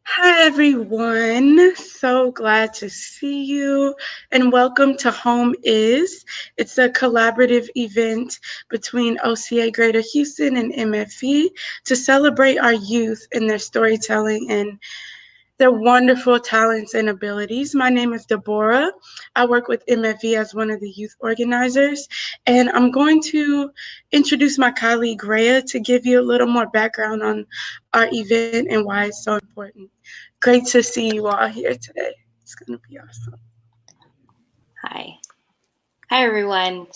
Hi, everyone. So glad to see you and welcome to Home Is. It's a collaborative event between OCA Greater Houston and MFE to celebrate our youth and their storytelling and their wonderful talents and abilities. My name is Deborah. I work with MFE as one of the youth organizers, and I'm going to introduce my colleague Rhea to give you a little more background on our event and why it's so important. Great to see you all here today. It's going to be awesome. Hi. Hi, everyone.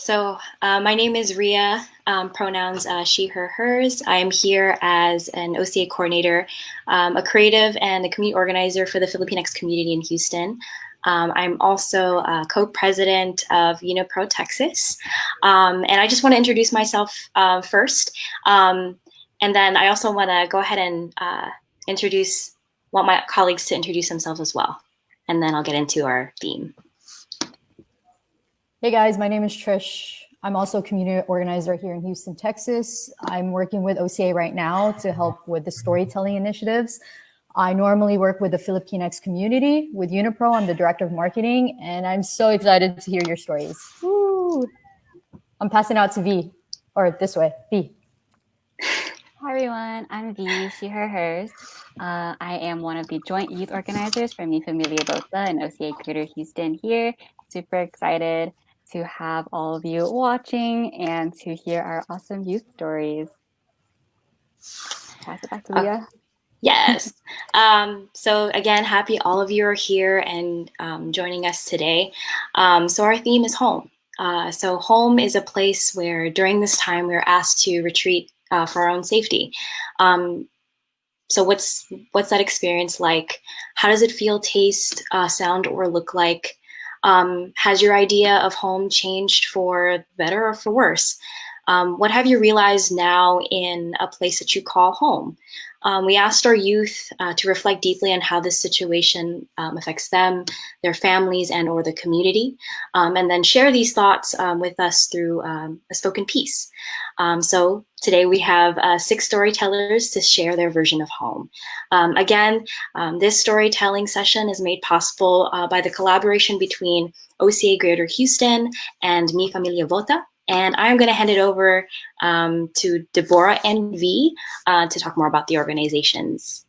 My name is Ria, pronouns she, her, hers. I am here as an OCA coordinator, a creative, and a community organizer for the Filipinx community in Houston. I'm also a co-president of UniPro Texas. And I just want to introduce myself first. And then I also want to go ahead and want my colleagues to introduce themselves as well. And then I'll get into our theme. Hey guys, my name is Trish. I'm also a community organizer here in Houston, Texas. I'm working with OCA right now to help with the storytelling initiatives. I normally work with the Filipinx community. With Unipro, I'm the director of marketing, and I'm so excited to hear your stories. Woo! I'm passing out to V, or this way, V. Hi everyone, I'm V, she, her, hers. I am one of the joint youth organizers for Mi Familia Bota and OCA Greater Houston here. Super excited to have all of you watching and to hear our awesome youth stories. Pass it back to Leah. Yes. So again, happy all of you are here and joining us today. So our theme is home. So home is a place where during this time we're asked to retreat for our own safety. So what's that experience like? How does it feel, taste, sound, or look like? Has your idea of home changed for better or for worse? What have you realized now in a place that you call home? We asked our youth to reflect deeply on how this situation affects them, their families, and or the community, and then share these thoughts with us through a spoken piece. So today we have 6 storytellers to share their version of home. This storytelling session is made possible by the collaboration between OCA Greater Houston and Mi Familia Vota. And I'm going to hand it over to Deborah and V to talk more about the organizations.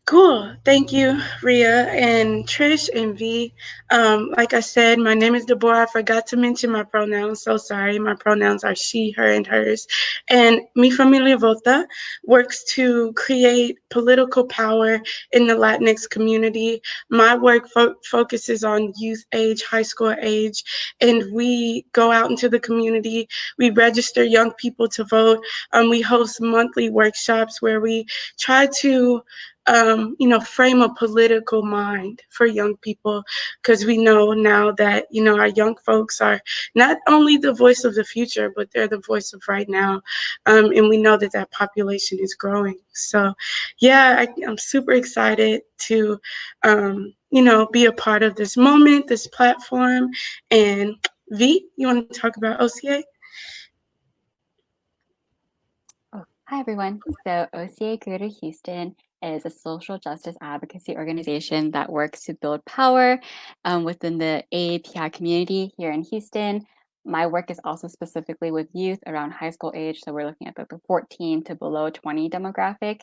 Cool. Thank you, Ria and Trish and V. Like I said, my name is Deborah. I forgot to mention my pronouns. So sorry. My pronouns are she, her, and hers. And Mi Familia Vota works to create political power in the Latinx community. My work focuses on youth age, high school age, and we go out into the community. We register young people to vote. We host monthly workshops where we try to frame a political mind for young people, because we know now that, our young folks are not only the voice of the future, but they're the voice of right now. And we know that that population is growing. So, yeah, I'm super excited to, be a part of this moment, this platform. And V, you want to talk about OCA? Hi everyone. So OCA Greater Houston is a social justice advocacy organization that works to build power within the AAPI community here in Houston. My work is also specifically with youth around high school age, so we're looking at the 14 to below 20 demographic.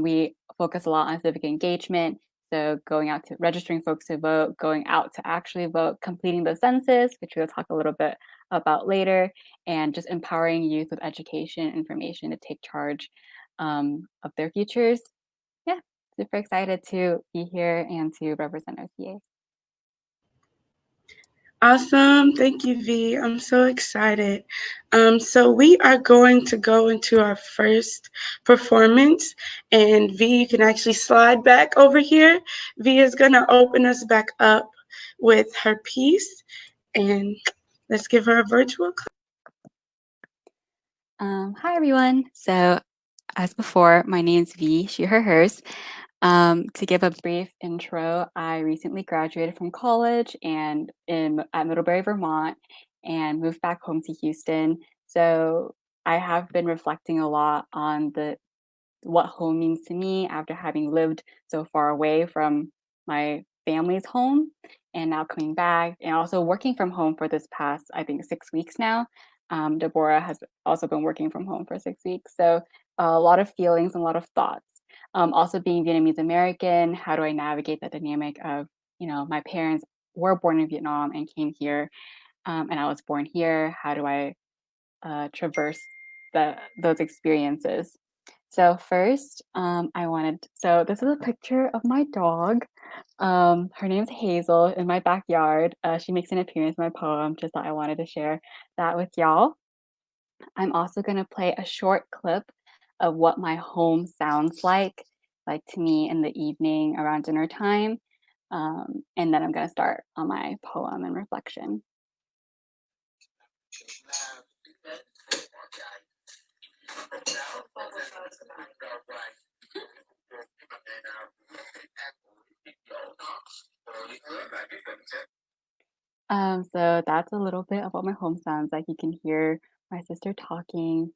We focus a lot on civic engagement, so going out to registering folks to vote, going out to actually vote, completing the census, which we'll talk a little bit about later, and just empowering youth with education, information to take charge of their futures. Yeah, super excited to be here and to represent OCA. Awesome. Thank you, V. I'm so excited. So we are going to go into our first performance, and V, you can actually slide back over here. V is going to open us back up with her piece, and let's give her a virtual clap. Hi, everyone. So as before, my name is V, she, her, hers. To give a brief intro, I recently graduated from college and at Middlebury, Vermont, and moved back home to Houston. So I have been reflecting a lot on the what home means to me after having lived so far away from my family's home and now coming back and also working from home for this past, I think, 6 weeks now. Deborah has also been working from home for 6 weeks. So a lot of feelings and a lot of thoughts. Also being Vietnamese American, how do I navigate the dynamic of, my parents were born in Vietnam and came here, and I was born here. How do I traverse those experiences? So first, so this is a picture of my dog. Her name's Hazel in my backyard. She makes an appearance in my poem, just thought I wanted to share that with y'all. I'm also gonna play a short clip of what my home sounds like to me in the evening around dinner time. And then I'm gonna start on my poem and reflection. So that's a little bit of what my home sounds like. You can hear my sister talking.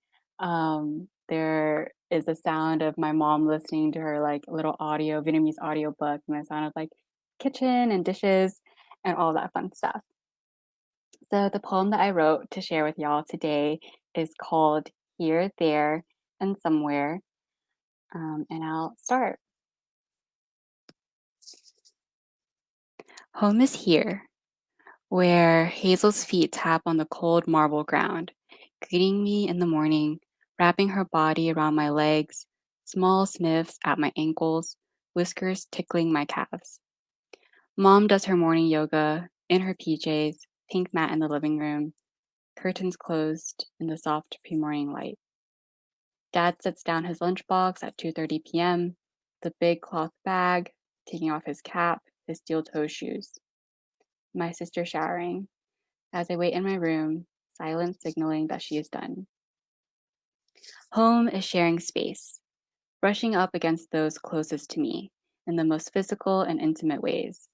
There is the sound of my mom listening to her little Vietnamese audio book, and the sound of kitchen and dishes and all that fun stuff. So the poem that I wrote to share with y'all today is called Here, There, and Somewhere. And I'll start. Home is here, where Hazel's feet tap on the cold marble ground, greeting me in the morning, wrapping her body around my legs, small sniffs at my ankles, whiskers tickling my calves. Mom does her morning yoga in her PJs, pink mat in the living room, curtains closed in the soft pre-morning light. Dad sits down his lunchbox at 2:30 p.m., the big cloth bag, taking off his cap, his steel-toe shoes. My sister showering. As I wait in my room, silence signaling that she is done. Home is sharing space, brushing up against those closest to me in the most physical and intimate ways.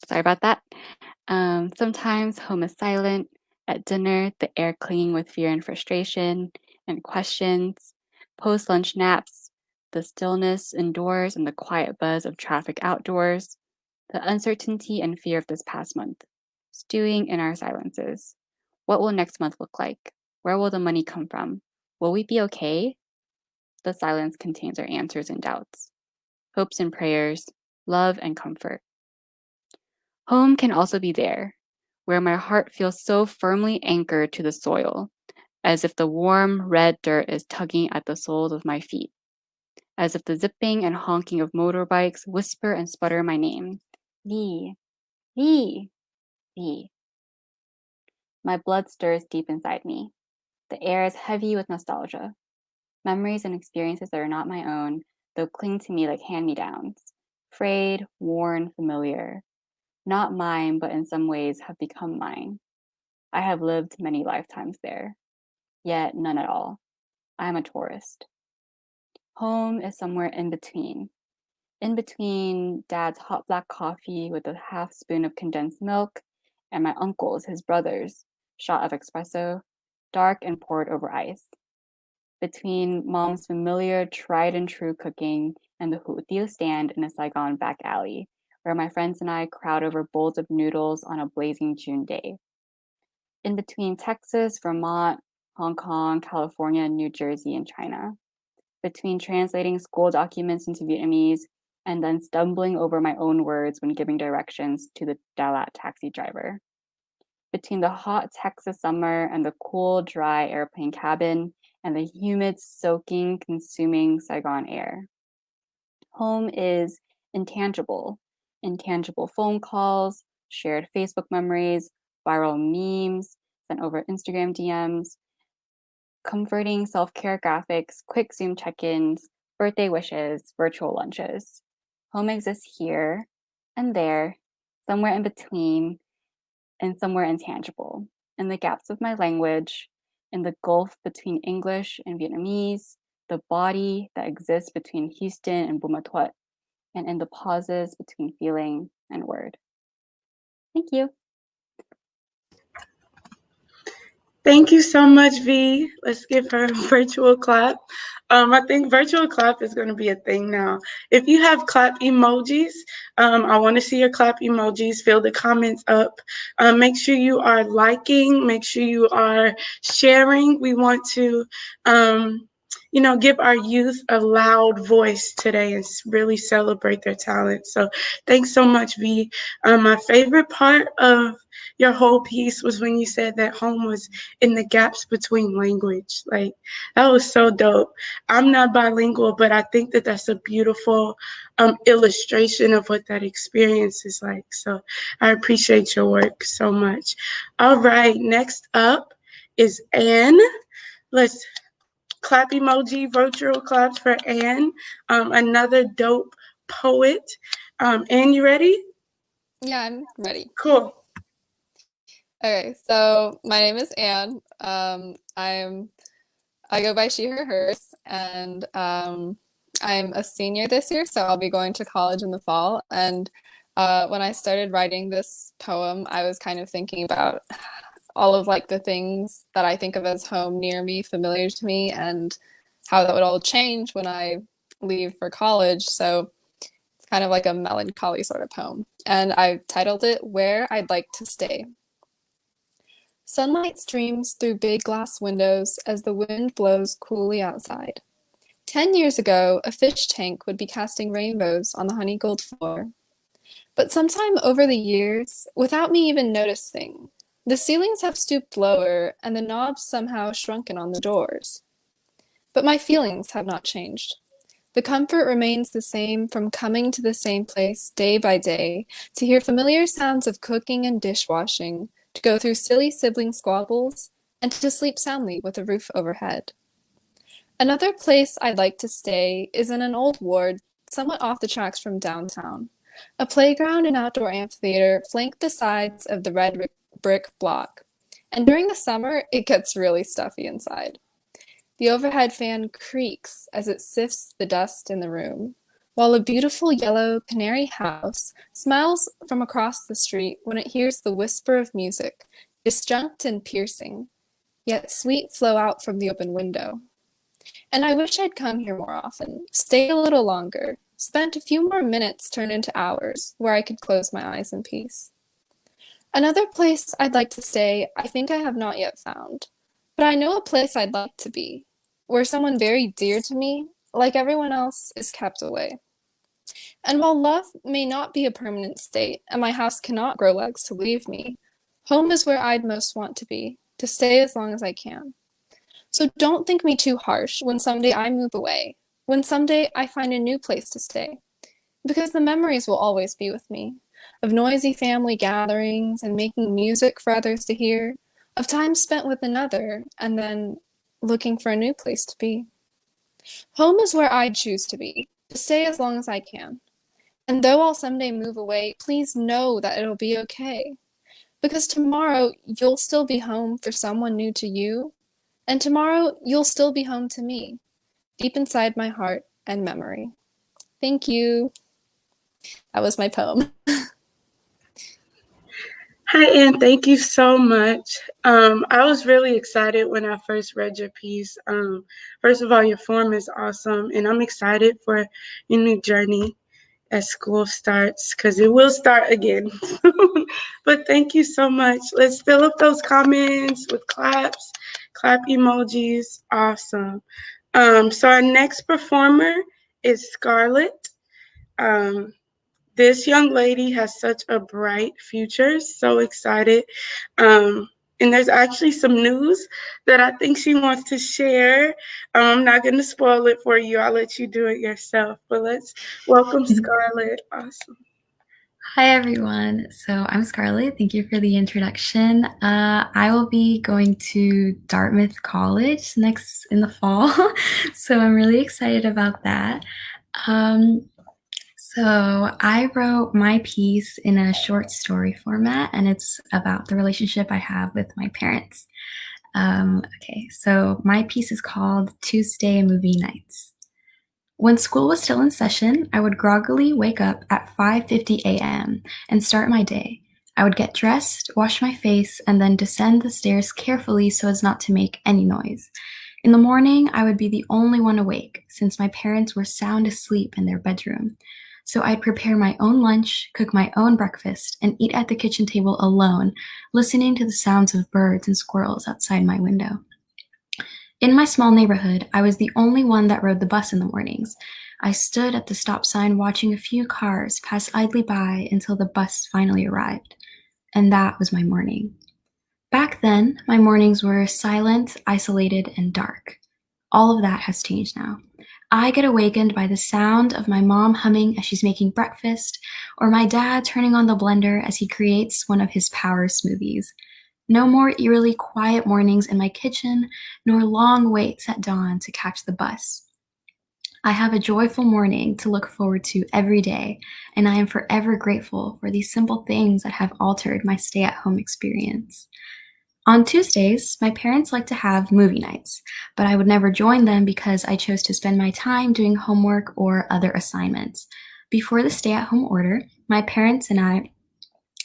Sorry about that. Sometimes home is silent. At dinner, the air clinging with fear and frustration and questions. Post-lunch naps, the stillness indoors and the quiet buzz of traffic outdoors. The uncertainty and fear of this past month, stewing in our silences. What will next month look like? Where will the money come from? Will we be okay? The silence contains our answers and doubts, hopes and prayers, love and comfort. Home can also be there, where my heart feels so firmly anchored to the soil, as if the warm, red dirt is tugging at the soles of my feet, as if the zipping and honking of motorbikes whisper and sputter my name. Lee, Lee, Lee. My blood stirs deep inside me. The air is heavy with nostalgia. Memories and experiences that are not my own, though cling to me like hand-me-downs. Frayed, worn, familiar. Not mine, but in some ways have become mine. I have lived many lifetimes there, yet none at all. I am a tourist. Home is somewhere in between Dad's hot black coffee with a half spoon of condensed milk and my uncle's, his brother's, shot of espresso, dark and poured over ice. Between Mom's familiar, tried and true cooking and the hủ tiếu stand in a Saigon back alley, where my friends and I crowd over bowls of noodles on a blazing June day. In between Texas, Vermont, Hong Kong, California, New Jersey, and China. Between translating school documents into Vietnamese and then stumbling over my own words when giving directions to the Dalat taxi driver. Between the hot Texas summer and the cool, dry airplane cabin and the humid, soaking, consuming Saigon air. Home is intangible, intangible phone calls, shared Facebook memories, viral memes sent over Instagram DMs, comforting self-care graphics, quick Zoom check-ins, birthday wishes, virtual lunches. Home exists here and there, somewhere in between, and somewhere intangible, in the gaps of my language, in the gulf between English and Vietnamese, the body that exists between Houston and Bumatuat, and in the pauses between feeling and word. Thank you. Thank you so much, V. Let's give her a virtual clap. I think virtual clap is going to be a thing now. If you have clap emojis, I want to see your clap emojis. Fill the comments up. Make sure you are liking. Make sure you are sharing. We want to, give our youth a loud voice today and really celebrate their talent. So thanks so much, V. My favorite part of your whole piece was when you said that home was in the gaps between language. Like, that was so dope. I'm not bilingual, but I think that that's a beautiful illustration of what that experience is like. So I appreciate your work so much. All right, next up is Anne. Let's clap emoji, virtual claps for Anne, another dope poet. Anne, you ready? Yeah, I'm ready. Cool. Okay, so my name is Anne. I go by she, her, hers, and I'm a senior this year, so I'll be going to college in the fall. And when I started writing this poem, I was kind of thinking about all of like the things that I think of as home near me, familiar to me, and how that would all change when I leave for college. So it's kind of like a melancholy sort of poem. And I titled it Where I'd Like to Stay. Sunlight streams through big glass windows as the wind blows coolly outside. 10 years ago, a fish tank would be casting rainbows on the honey gold floor. But sometime over the years, without me even noticing, the ceilings have stooped lower and the knobs somehow shrunken on the doors. But my feelings have not changed. The comfort remains the same from coming to the same place day by day, to hear familiar sounds of cooking and dishwashing, to go through silly sibling squabbles, and to sleep soundly with a roof overhead. Another place I'd like to stay is in an old ward somewhat off the tracks from downtown. A playground and outdoor amphitheater flank the sides of the red brick block, and during the summer it gets really stuffy inside. The overhead fan creaks as it sifts the dust in the room, while a beautiful yellow canary house smiles from across the street when it hears the whisper of music, disjunct and piercing, yet sweet, flow out from the open window. And I wish I'd come here more often, stayed a little longer, spent a few more minutes turned into hours, where I could close my eyes in peace. Another place I'd like to stay I think I have not yet found, but I know a place I'd like to be, where someone very dear to me, like everyone else, is kept away. And while love may not be a permanent state, and my house cannot grow legs to leave me, home is where I'd most want to be, to stay as long as I can. So don't think me too harsh when someday I move away, when someday I find a new place to stay, because the memories will always be with me, of noisy family gatherings and making music for others to hear, of time spent with another, and then looking for a new place to be. Home is where I choose to be, to stay as long as I can. And though I'll someday move away, please know that it'll be okay. Because tomorrow you'll still be home for someone new to you, and tomorrow you'll still be home to me, deep inside my heart and memory. Thank you. That was my poem. Hi, Anne. Thank you so much. I was really excited when I first read your piece. First of all, your form is awesome, and I'm excited for your new journey as school starts, because it will start again. But thank you so much. Let's fill up those comments with claps, clap emojis. Awesome. So our next performer is Scarlett. This young lady has such a bright future. So excited. And there's actually some news that I think she wants to share. I'm not going to spoil it for you. I'll let you do it yourself. But let's welcome Scarlett. Awesome. Hi, everyone. So I'm Scarlett. Thank you for the introduction. I will be going to Dartmouth College next in the fall, so I'm really excited about that. So I wrote my piece in a short story format, and it's about the relationship I have with my parents. Okay, so my piece is called Tuesday Movie Nights. When school was still in session, I would groggily wake up at 5:50 a.m. and start my day. I would get dressed, wash my face, and then descend the stairs carefully so as not to make any noise. In the morning, I would be the only one awake, since my parents were sound asleep in their bedroom. So I'd prepare my own lunch, cook my own breakfast, and eat at the kitchen table alone, listening to the sounds of birds and squirrels outside my window. In my small neighborhood, I was the only one that rode the bus in the mornings. I stood at the stop sign watching a few cars pass idly by until the bus finally arrived. And that was my morning. Back then, my mornings were silent, isolated, and dark. All of that has changed now. I get awakened by the sound of my mom humming as she's making breakfast, or my dad turning on the blender as he creates one of his power smoothies. No more eerily quiet mornings in my kitchen, nor long waits at dawn to catch the bus. I have a joyful morning to look forward to every day, and I am forever grateful for these simple things that have altered my stay-at-home experience. On Tuesdays, my parents like to have movie nights, but I would never join them because I chose to spend my time doing homework or other assignments. Before the stay-at-home order, my parents and I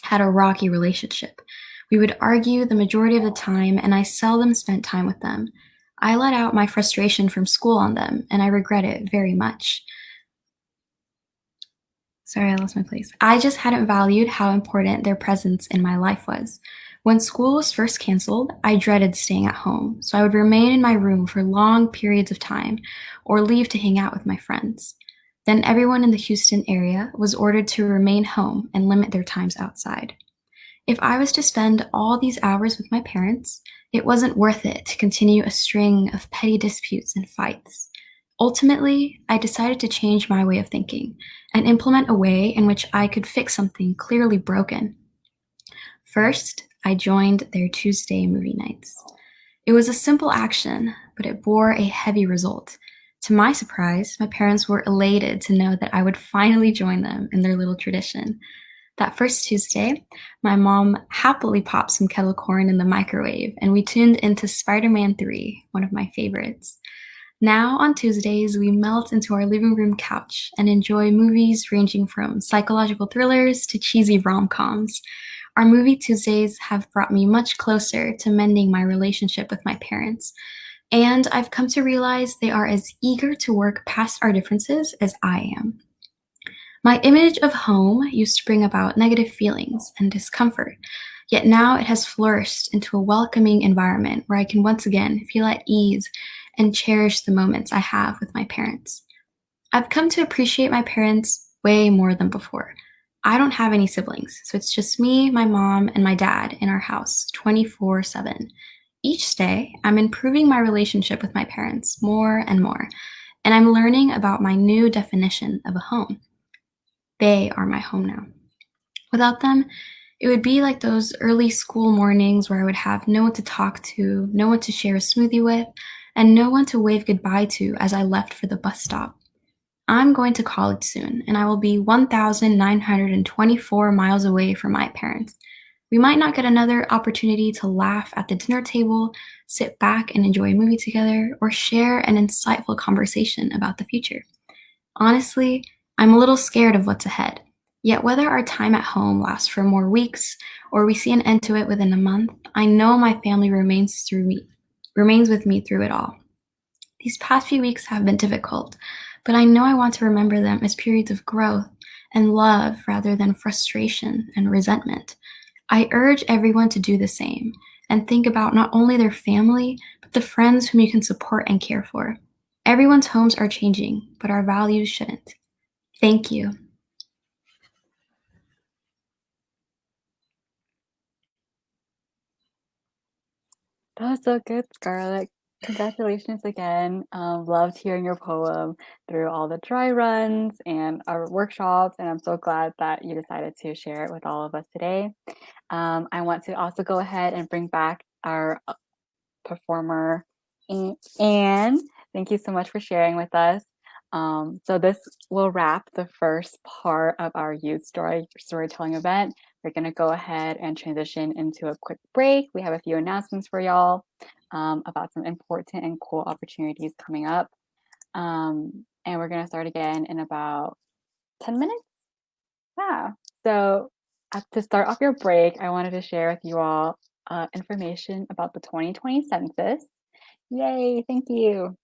had a rocky relationship. We would argue the majority of the time, and I seldom spent time with them. I let out my frustration from school on them, and I regret it very much. Sorry, I lost my place. I just hadn't valued how important their presence in my life was. When school was first canceled, I dreaded staying at home, so I would remain in my room for long periods of time or leave to hang out with my friends. Then everyone in the Houston area was ordered to remain home and limit their times outside. If I was to spend all these hours with my parents, it wasn't worth it to continue a string of petty disputes and fights. Ultimately, I decided to change my way of thinking and implement a way in which I could fix something clearly broken. First, I joined their Tuesday movie nights. It was a simple action, but it bore a heavy result. To my surprise, my parents were elated to know that I would finally join them in their little tradition. That first Tuesday, my mom happily popped some kettle corn in the microwave, and we tuned into Spider-Man 3, one of my favorites. Now, on Tuesdays, we melt into our living room couch and enjoy movies ranging from psychological thrillers to cheesy rom-coms. Our movie Tuesdays have brought me much closer to mending my relationship with my parents, and I've come to realize they are as eager to work past our differences as I am. My image of home used to bring about negative feelings and discomfort, yet now it has flourished into a welcoming environment where I can once again feel at ease and cherish the moments I have with my parents. I've come to appreciate my parents way more than before. I don't have any siblings, so it's just me, my mom, and my dad in our house 24/7. Each day, I'm improving my relationship with my parents more and more, and I'm learning about my new definition of a home. They are my home now. Without them, it would be like those early school mornings where I would have no one to talk to, no one to share a smoothie with, and no one to wave goodbye to as I left for the bus stop. I'm going to college soon, and I will be 1,924 miles away from my parents. We might not get another opportunity to laugh at the dinner table, sit back and enjoy a movie together, or share an insightful conversation about the future. Honestly, I'm a little scared of what's ahead. Yet whether our time at home lasts for more weeks or we see an end to it within a month, I know my family remains with me through it all. These past few weeks have been difficult, but I know I want to remember them as periods of growth and love rather than frustration and resentment. I urge everyone to do the same and think about not only their family, but the friends whom you can support and care for. Everyone's homes are changing, but our values shouldn't. Thank you. That was so good, Scarlett. Congratulations again. Loved hearing your poem through all the dry runs and our workshops, and I'm so glad that you decided to share it with all of us today. I want to also go ahead and bring back our performer, Anne. Thank you so much for sharing with us. So this will wrap the first part of our youth storytelling event. We're going to go ahead and transition into a quick break. We have a few announcements for y'all about some important and cool opportunities coming up. And we're going to start again in about 10 minutes. Yeah. So to start off your break, I wanted to share with you all information about the 2020 census. Yay, thank you.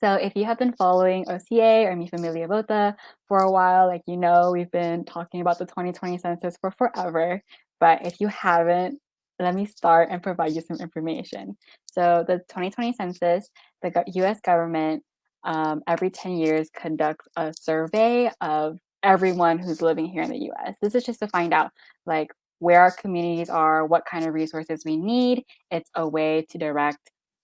So if you have been following OCA or Mi Familia Vota for a while, like you know, we've been talking about the 2020 census for forever. But if you haven't, let me start and provide you some information. So the 2020 census, the US government every 10 years conducts a survey of everyone who's living here in the US. This is just to find out like where our communities are, what kind of resources we need. It's a way to direct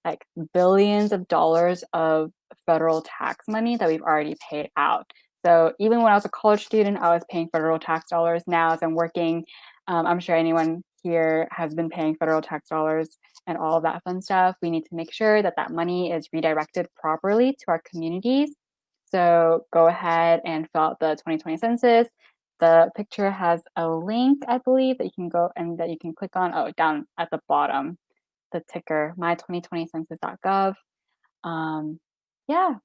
like billions of dollars of federal tax money that we've already paid out. So even when I was a college student, I was paying federal tax dollars. Now as I'm working, I'm sure anyone here has been paying federal tax dollars and all of that fun stuff. We need to make sure that that money is redirected properly to our communities. So go ahead and fill out the 2020 census. The picture has a link, I believe, that you can go and that you can click on. Oh, down at the bottom, the ticker, my2020census.gov. Yeah,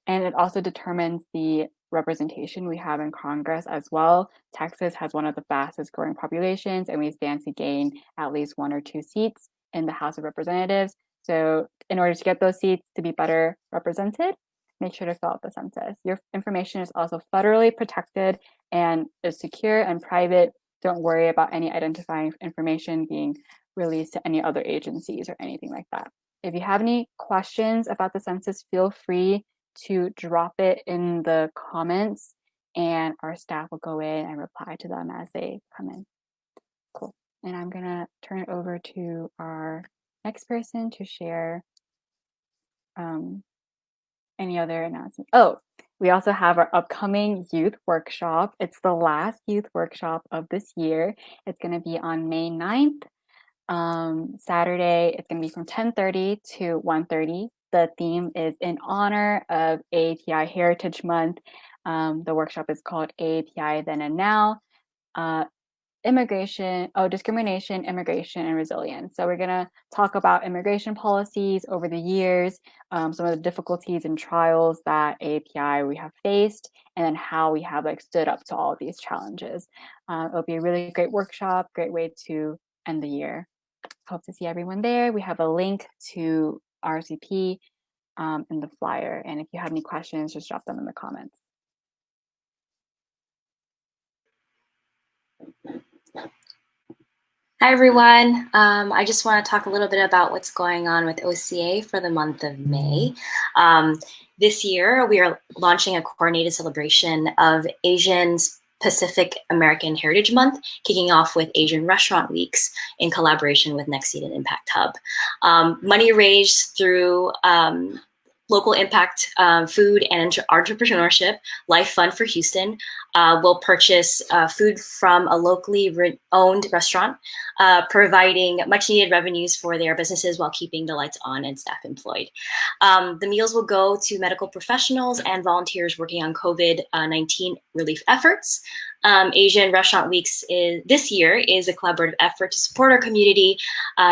and it also determines the representation we have in Congress as well. Texas has one of the fastest growing populations, and we stand to gain at least 1 or 2 seats in the House of Representatives. So in order to get those seats to be better represented, make sure to fill out the census. Your information is also federally protected and is secure and private. Don't worry about any identifying information being released to any other agencies or anything like that. If you have any questions about the census, feel free to drop it in the comments and our staff will go in and reply to them as they come in. Cool. And I'm gonna turn it over to our next person to share any other announcements. Oh, we also have our upcoming youth workshop. It's the last youth workshop of this year. It's gonna be on May 9th. Saturday, it's going to be from 10:30 to 1:30. The theme is in honor of AAPI Heritage Month. The workshop is called AAPI Then and Now, Discrimination, Immigration, and Resilience. So we're going to talk about immigration policies over the years, some of the difficulties and trials that AAPI we have faced, and then how we have like stood up to all of these challenges. It'll be a really great workshop, great way to end the year. Hope to see everyone there. We have a link to RSVP in the flyer. And if you have any questions, just drop them in the comments. Hi, everyone. I just want to talk a little bit about what's going on with OCA for the month of May. This year, we are launching a coordinated celebration of Asian Pacific American Heritage Month, kicking off with Asian Restaurant Weeks in collaboration with Next Seed and Impact Hub. Money raised through local impact food and entrepreneurship, Life Fund for Houston, will purchase food from a locally owned restaurant, providing much needed revenues for their businesses while keeping the lights on and staff employed. The meals will go to medical professionals and volunteers working on COVID-19 relief efforts. Asian Restaurant Weeks this year is a collaborative effort to support our community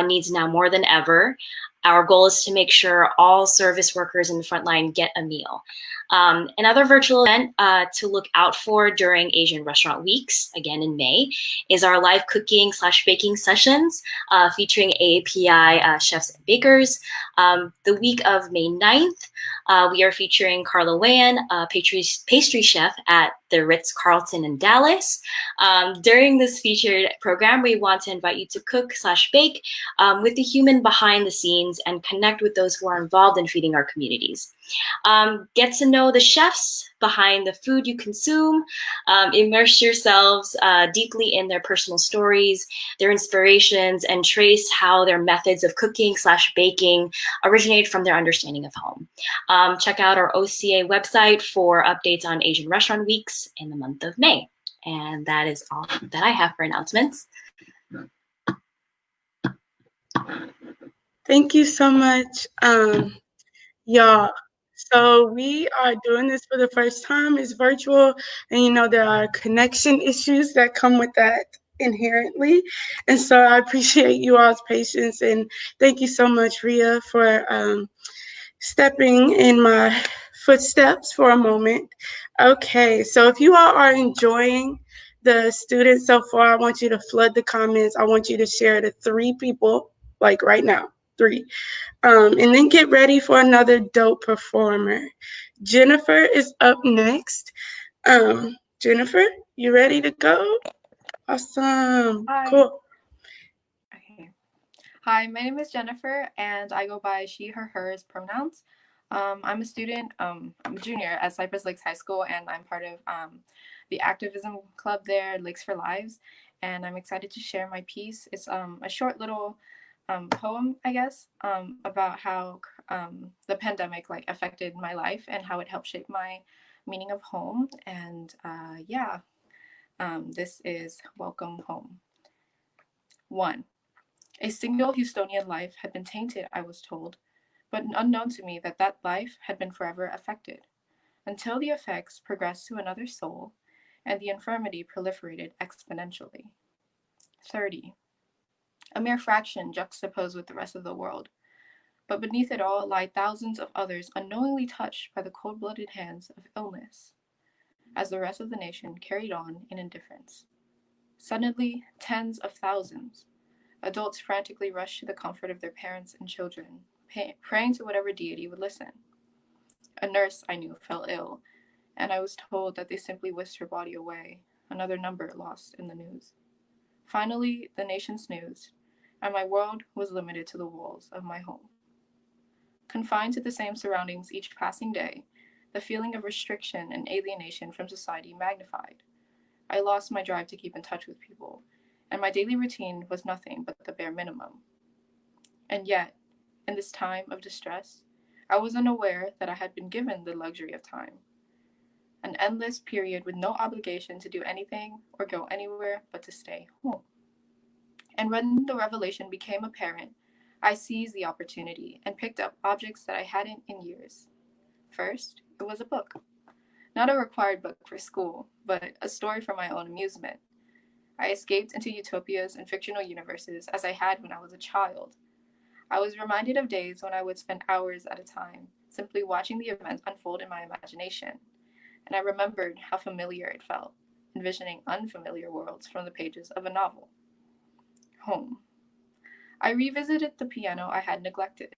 needs now more than ever. Our goal is to make sure all service workers in the front line get a meal. Another virtual event to look out for during Asian Restaurant Weeks, again in May, is our live cooking / baking sessions featuring AAPI chefs and bakers. The week of May 9th, we are featuring Carla Wayan, a pastry chef at the Ritz-Carlton in Dallas. During this featured program, we want to invite you to cook / bake with the human behind the scenes and connect with those who are involved in feeding our communities. Get to know the chefs, behind the food you consume. Immerse yourselves deeply in their personal stories, their inspirations, and trace how their methods of cooking/baking originate from their understanding of home. Check out our OCA website for updates on Asian Restaurant Weeks in the month of May. And that is all that I have for announcements. Thank you so much, y'all. So we are doing this for the first time. It's virtual, and you know there are connection issues that come with that inherently. And so I appreciate you all's patience, and thank you so much, Ria, for stepping in my footsteps for a moment. Okay, so if you all are enjoying the students so far, I want you to flood the comments. I want you to share to 3 people, like right now, 3. And then get ready for another dope performer. Jennifer is up next. Jennifer, you ready to go? Awesome. Hi. Cool. Okay. Hi, my name is Jennifer, and I go by she, her, hers pronouns. I'm a student. I'm a junior at Cypress Lakes High School, and I'm part of the activism club there, Lakes for Lives. And I'm excited to share my piece. It's a short little poem, I guess, about how the pandemic affected my life and how it helped shape my meaning of home. And this is Welcome Home. 1. A single Houstonian life had been tainted, I was told, but unknown to me that life had been forever affected, until the effects progressed to another soul and the infirmity proliferated exponentially. 30. A mere fraction juxtaposed with the rest of the world, but beneath it all lie thousands of others unknowingly touched by the cold-blooded hands of illness, as the rest of the nation carried on in indifference. Suddenly, tens of thousands, adults frantically rushed to the comfort of their parents and children, praying to whatever deity would listen. A nurse, I knew, fell ill, and I was told that they simply whisked her body away, another number lost in the news. Finally, the nation snoozed, and my world was limited to the walls of my home. Confined to the same surroundings each passing day, the feeling of restriction and alienation from society magnified. I lost my drive to keep in touch with people, and my daily routine was nothing but the bare minimum. And yet, in this time of distress, I was unaware that I had been given the luxury of time. An endless period with no obligation to do anything or go anywhere but to stay home. And when the revelation became apparent, I seized the opportunity and picked up objects that I hadn't in years. First, it was a book. Not a required book for school, but a story for my own amusement. I escaped into utopias and fictional universes as I had when I was a child. I was reminded of days when I would spend hours at a time, simply watching the events unfold in my imagination, and I remembered how familiar it felt, envisioning unfamiliar worlds from the pages of a novel. Home. I revisited the piano I had neglected,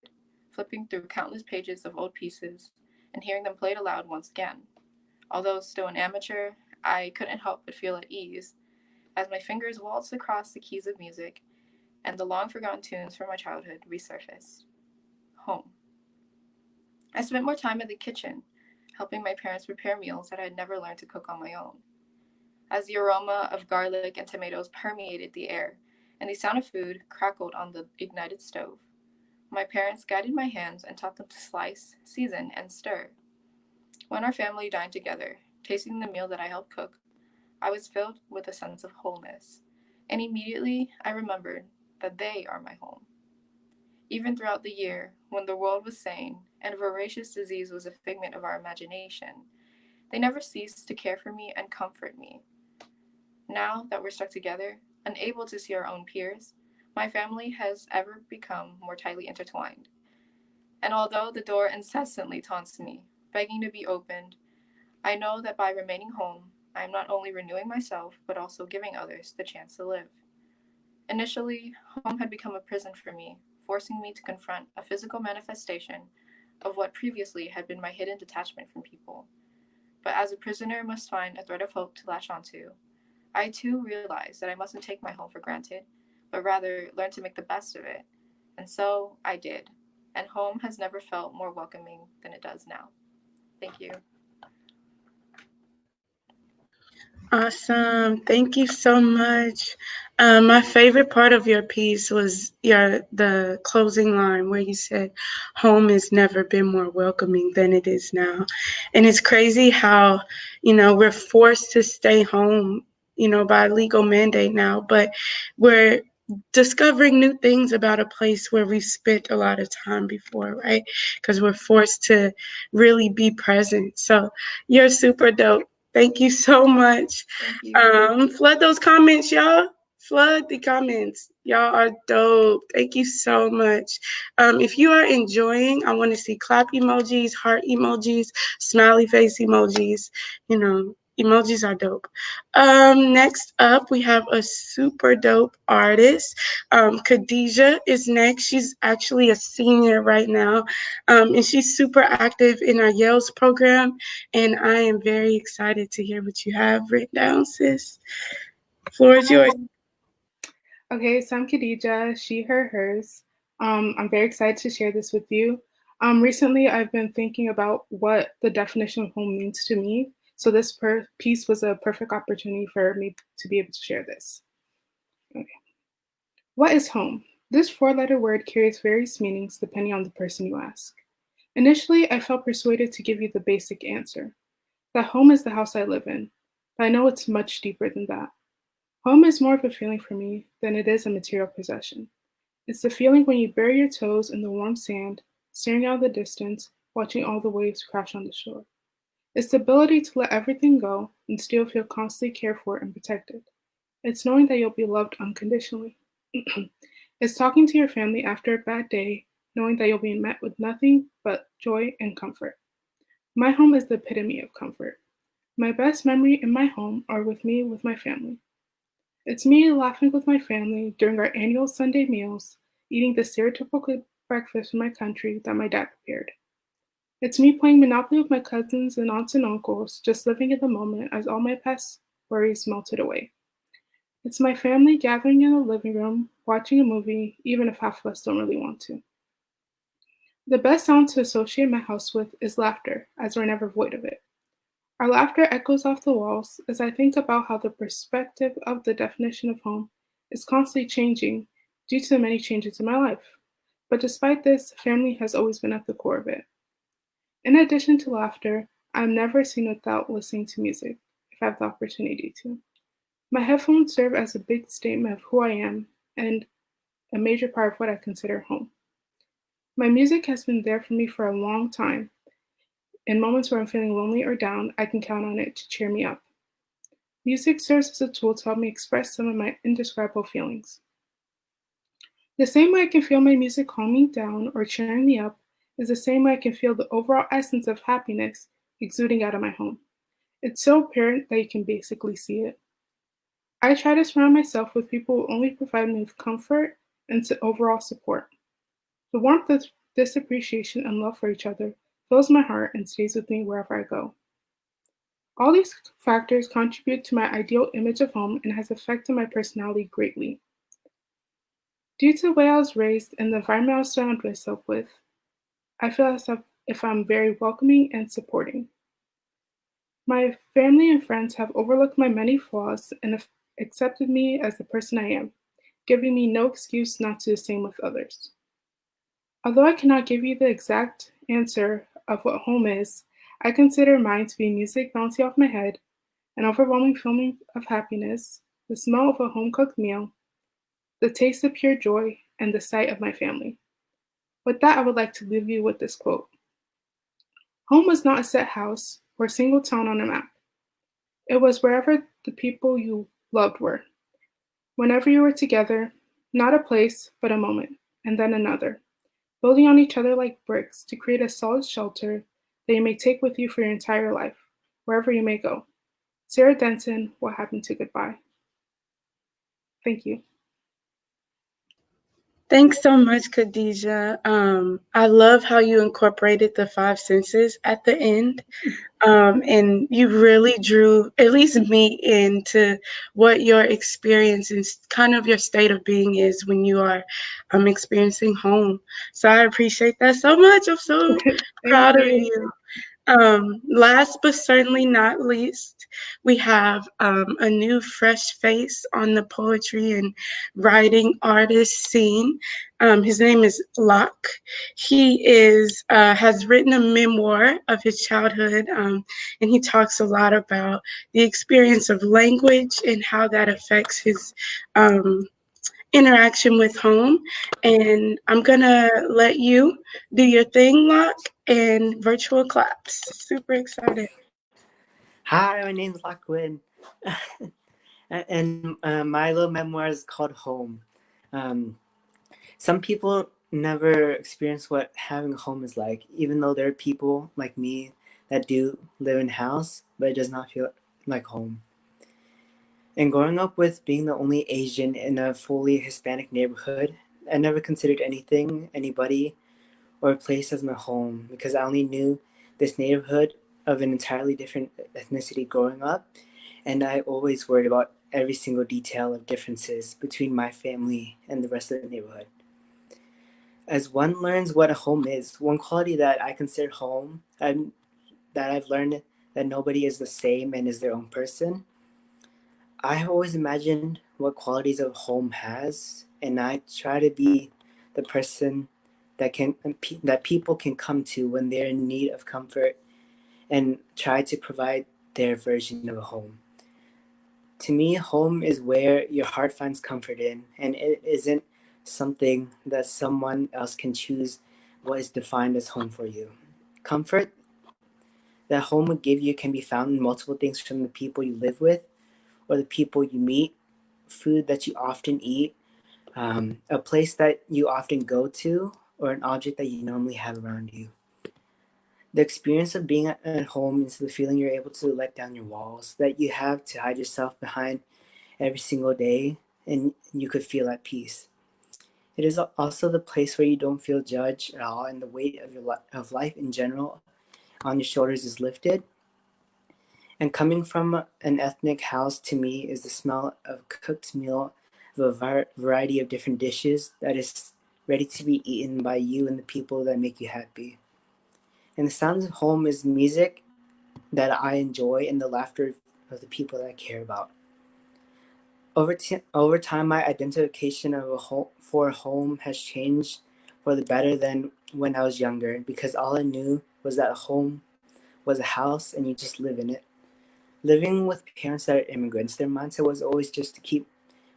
flipping through countless pages of old pieces and hearing them played aloud once again. Although still an amateur, I couldn't help but feel at ease as my fingers waltzed across the keys of music and the long-forgotten tunes from my childhood resurfaced. Home. I spent more time in the kitchen, helping my parents prepare meals that I had never learned to cook on my own. As the aroma of garlic and tomatoes permeated the air, and the sound of food crackled on the ignited stove, my parents guided my hands and taught them to slice, season, and stir. When our family dined together, tasting the meal that I helped cook, I was filled with a sense of wholeness, and immediately I remembered that they are my home. Even throughout the year, when the world was sane and voracious disease was a figment of our imagination, they never ceased to care for me and comfort me. Now that we're stuck together, unable to see our own peers, my family has ever become more tightly intertwined. And although the door incessantly taunts me, begging to be opened, I know that by remaining home, I am not only renewing myself, but also giving others the chance to live. Initially, home had become a prison for me, forcing me to confront a physical manifestation of what previously had been my hidden detachment from people. But as a prisoner must find a thread of hope to latch onto, I too realized that I mustn't take my home for granted, but rather learn to make the best of it. And so I did, and home has never felt more welcoming than it does now. Thank you. Awesome. Thank you so much. My favorite part of your piece was the closing line where you said, "Home has never been more welcoming than it is now," and it's crazy how we're forced to stay home, by legal mandate now, but we're discovering new things about a place where we spent a lot of time before, right? Because we're forced to really be present. So you're super dope. Thank you so much. Thank you. Flood those comments, y'all. Flood the comments. Y'all are dope. Thank you so much. If you are enjoying, I want to see clap emojis, heart emojis, smiley face emojis. Emojis are dope. Next up, we have a super dope artist. Khadijah is next. She's actually a senior right now, and she's super active in our Yale's program. And I am very excited to hear what you have written down, sis. Floor is yours. Okay, so I'm Khadija, she, her, hers. I'm very excited to share this with you. Recently, I've been thinking about what the definition of home means to me. So this piece was a perfect opportunity for me to be able to share this. Okay. What is home? This four-letter word carries various meanings depending on the person you ask. Initially, I felt persuaded to give you the basic answer, that home is the house I live in, but I know it's much deeper than that. Home is more of a feeling for me than it is a material possession. It's the feeling when you bury your toes in the warm sand, staring out the distance, watching all the waves crash on the shore. It's the ability to let everything go and still feel constantly cared for and protected. It's knowing that you'll be loved unconditionally. It's talking to your family after a bad day, knowing that you'll be met with nothing but joy and comfort. My home is the epitome of comfort. My best memory in my home are with me with my family. It's me laughing with my family during our annual Sunday meals, eating the stereotypical breakfast in my country that my dad prepared. It's me playing Monopoly with my cousins and aunts and uncles, just living in the moment as all my past worries melted away. It's my family gathering in the living room, watching a movie, even if half of us don't really want to. The best sound to associate my house with is laughter, as we're never void of it. Our laughter echoes off the walls as I think about how the perspective of the definition of home is constantly changing due to the many changes in my life. But despite this, family has always been at the core of it. In addition to laughter, I am never seen without listening to music, if I have the opportunity to. My headphones serve as a big statement of who I am and a major part of what I consider home. My music has been there for me for a long time. In moments where I'm feeling lonely or down, I can count on it to cheer me up. Music serves as a tool to help me express some of my indescribable feelings. The same way I can feel my music calming me down or cheering me up is the same way I can feel the overall essence of happiness exuding out of my home. It's so apparent that you can basically see it. I try to surround myself with people who only provide me with comfort and overall support. The warmth of this appreciation and love for each other fills my heart and stays with me wherever I go. All these factors contribute to my ideal image of home and has affected my personality greatly. Due to the way I was raised and the environment I surround myself with, I feel as if I'm very welcoming and supporting. My family and friends have overlooked my many flaws and have accepted me as the person I am, giving me no excuse not to do the same with others. Although I cannot give you the exact answer of what home is, I consider mine to be music bouncing off my head, an overwhelming feeling of happiness, the smell of a home-cooked meal, the taste of pure joy, and the sight of my family. With that, I would like to leave you with this quote. Home was not a set house or a single town on a map. It was wherever the people you loved were. Whenever you were together, not a place, but a moment, and then another, building on each other like bricks to create a solid shelter that you may take with you for your entire life, wherever you may go. Sarah Denson, What Happened to Goodbye? Thank you. Thanks so much, Khadijah. I love how you incorporated the five senses at the end. And you really drew at least me into what your experience and kind of your state of being is when you are experiencing home. So I appreciate that so much. I'm so proud of you. Last but certainly not least, we have a new fresh face on the poetry and writing artist scene. His name is Locke. He has written a memoir of his childhood, and he talks a lot about the experience of language and how that affects his interaction with home. And I'm gonna let you do your thing, Locke, and virtual claps. Super excited. Hi, my name's Lachlan, and my little memoir is called Home. Um, some people never experience what having a home is like, even though there are people like me that do live in a house, but it does not feel like home. And growing up with being the only Asian in a fully Hispanic neighborhood, I never considered anything, anybody, or a place as my home because I only knew this neighborhood of an entirely different ethnicity growing up, and I always worried about every single detail of differences between my family and the rest of the neighborhood. As one learns what a home is, one quality that I consider home, and that I've learned that nobody is the same and is their own person, I have always imagined what qualities a home has, and I try to be the person that people can come to when they're in need of comfort and try to provide their version of a home. To me, home is where your heart finds comfort in, and it isn't something that someone else can choose what is defined as home for you. Comfort that home would give you can be found in multiple things from the people you live with or the people you meet, food that you often eat, a place that you often go to, or an object that you normally have around you. The experience of being at home is the feeling you're able to let down your walls, that you have to hide yourself behind every single day, and you could feel at peace. It is also the place where you don't feel judged at all, and the weight of of life in general on your shoulders is lifted. And coming from an ethnic house to me is the smell of a cooked meal of a variety of different dishes that is ready to be eaten by you and the people that make you happy. And the sounds of home is music that I enjoy and the laughter of the people that I care about. Over time, my identification of for a home has changed for the better than when I was younger because all I knew was that a home was a house and you just live in it. Living with parents that are immigrants, their mindset was always just to keep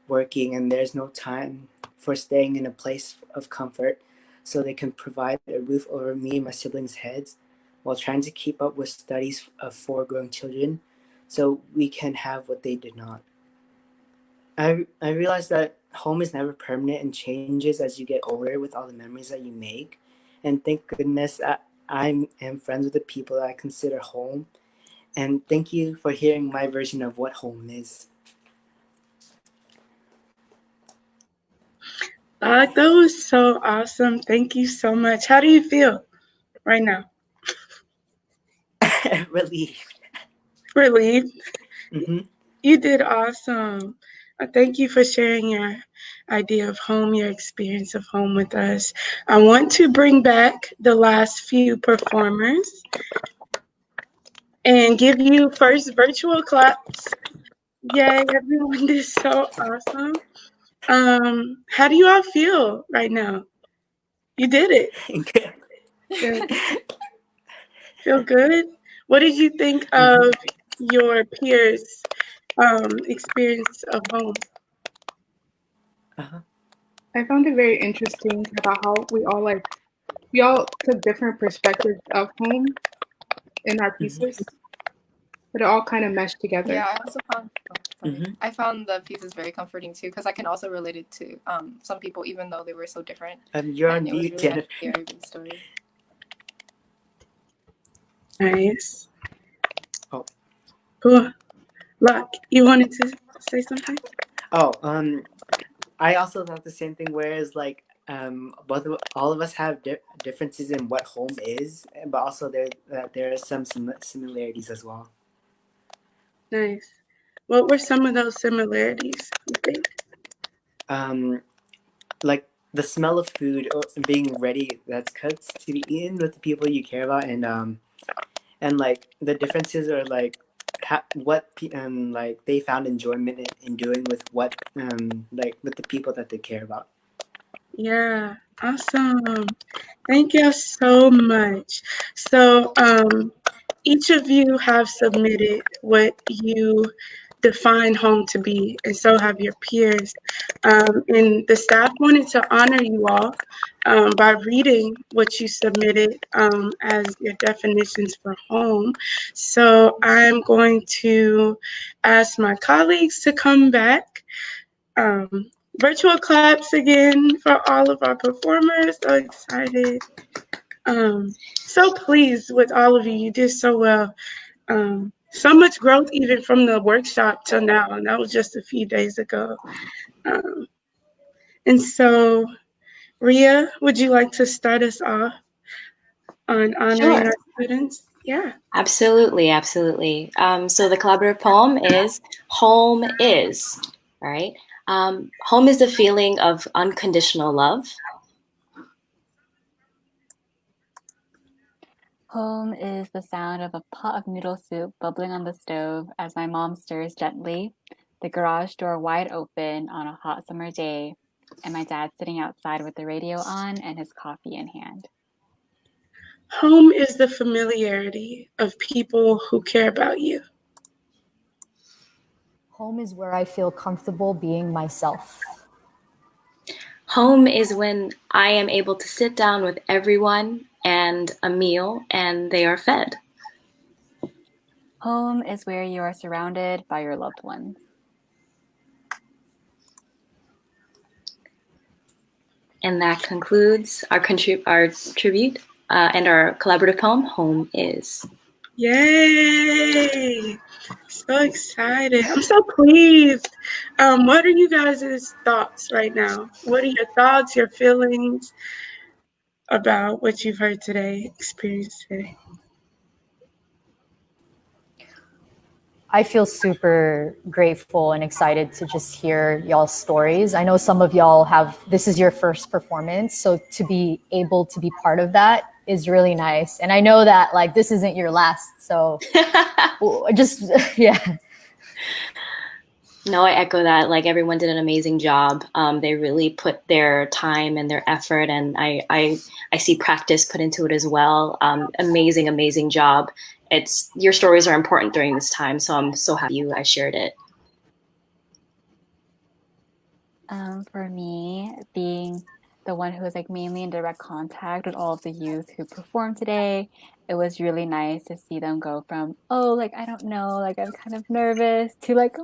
working, and there's no time for staying in a place of comfort so they can provide a roof over me and my siblings' heads while trying to keep up with studies of four growing children so we can have what they did not. I realized that home is never permanent and changes as you get older with all the memories that you make. And thank goodness I am friends with the people that I consider home. And thank you for hearing my version of what home is. That was so awesome. Thank you so much. How do you feel right now? Relieved. Relieved? Mm-hmm. You did awesome. Thank you for sharing your idea of home, your experience of home with us. I want to bring back the last few performers and give you first virtual claps. Yay, everyone did so awesome. How do you all feel right now? You did it. Good. Feel good? What did you think Mm-hmm. of your peers' experience of home? Uh-huh. I found it very interesting about how we all took different perspectives of home in our Mm-hmm. pieces, but it all kind of meshed together. Yeah, I also found Mm-hmm. I found the pieces very comforting too because I can also relate it to some people even though they were so different. You're on And it was mute, really nice Jennifer. to hear everybody's story. Nice. Oh. Cool. Locke, you wanted to say something? Oh, I also thought the same thing. Whereas, like, all of us have differences in what home is, but also there are some similarities as well. Nice. What were some of those similarities, you think? Like the smell of food being ready that's cooked to be eaten with the people you care about, and like the differences are like what like they found enjoyment in doing with what like with the people that they care about. Yeah, awesome. Thank you so much. So, each of you have submitted what you define home to be, and so have your peers. And the staff wanted to honor you all by reading what you submitted as your definitions for home. So, I'm going to ask my colleagues to come back. Um, Virtual claps again for all of our performers. So excited. So pleased with all of you. You did so well. So much growth even from the workshop till now, and that was just a few days ago. Um, and so, Ria, would you like to start us off on honoring Sure. our students? Yeah. Absolutely, absolutely. So the collaborative poem is Home Is, right? Home is the feeling of unconditional love. Home is the sound of a pot of noodle soup bubbling on the stove as my mom stirs gently, the garage door wide open on a hot summer day, and my dad sitting outside with the radio on and his coffee in hand. Home is the familiarity of people who care about you. Home is where I feel comfortable being myself. Home is when I am able to sit down with everyone and a meal and they are fed. Home is where you are surrounded by your loved ones. And that concludes our tribute and our collaborative poem, Home Is. Yay! So excited. I'm so pleased. What are you guys' thoughts right now? What are your thoughts, your feelings about what you've heard today, experienced today? I feel super grateful and excited to just hear y'all's stories. I know some of y'all this is your first performance, so to be able to be part of that is really nice. And I know that like this isn't your last, so just, yeah. No, I echo that. Like everyone did an amazing job. They really put their time and their effort, and I see practice put into it as well. Amazing, amazing job. Your stories are important during this time, so I'm so happy I shared it. For me, being the one who was like mainly in direct contact with all of the youth who performed today, it was really nice to see them go from, oh, like, I don't know, like, I'm kind of nervous, to like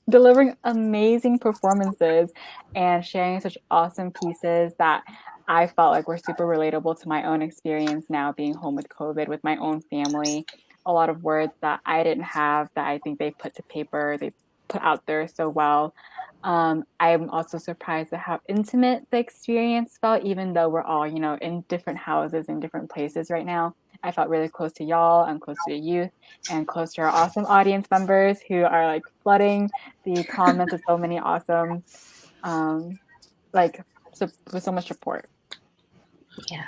delivering amazing performances and sharing such awesome pieces that I felt like were super relatable to my own experience now being home with COVID with my own family. A lot of words that I didn't have that I think they put to paper, they put out there so well. I'm also surprised at how intimate the experience felt, even though we're all, in different houses in different places right now. I felt really close to y'all and close to the youth and close to our awesome audience members who are like flooding the comments with so many awesome, with so much support. Yeah.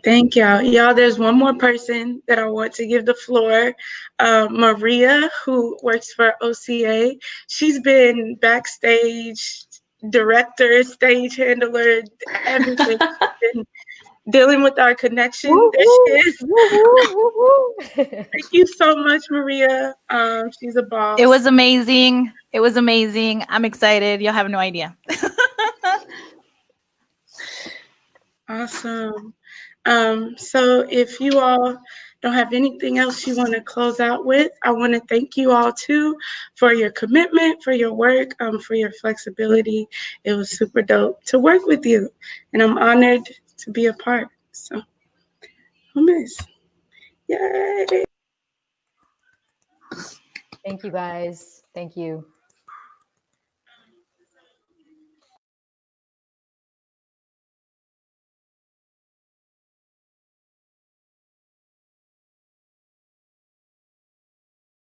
Thank y'all. Y'all, there's one more person that I want to give the floor. Maria, who works for OCA. She's been backstage, director, stage handler, everything. She's been dealing with our connection. There she is. Thank you so much, Maria. She's a boss. It was amazing. It was amazing. I'm excited. You'll have no idea. Awesome. So if you all don't have anything else you want to close out with, I want to thank you all too for your commitment, for your work, for your flexibility. It was super dope to work with you, and I'm honored to be a part. So, miss. Yay. Thank you guys. Thank you.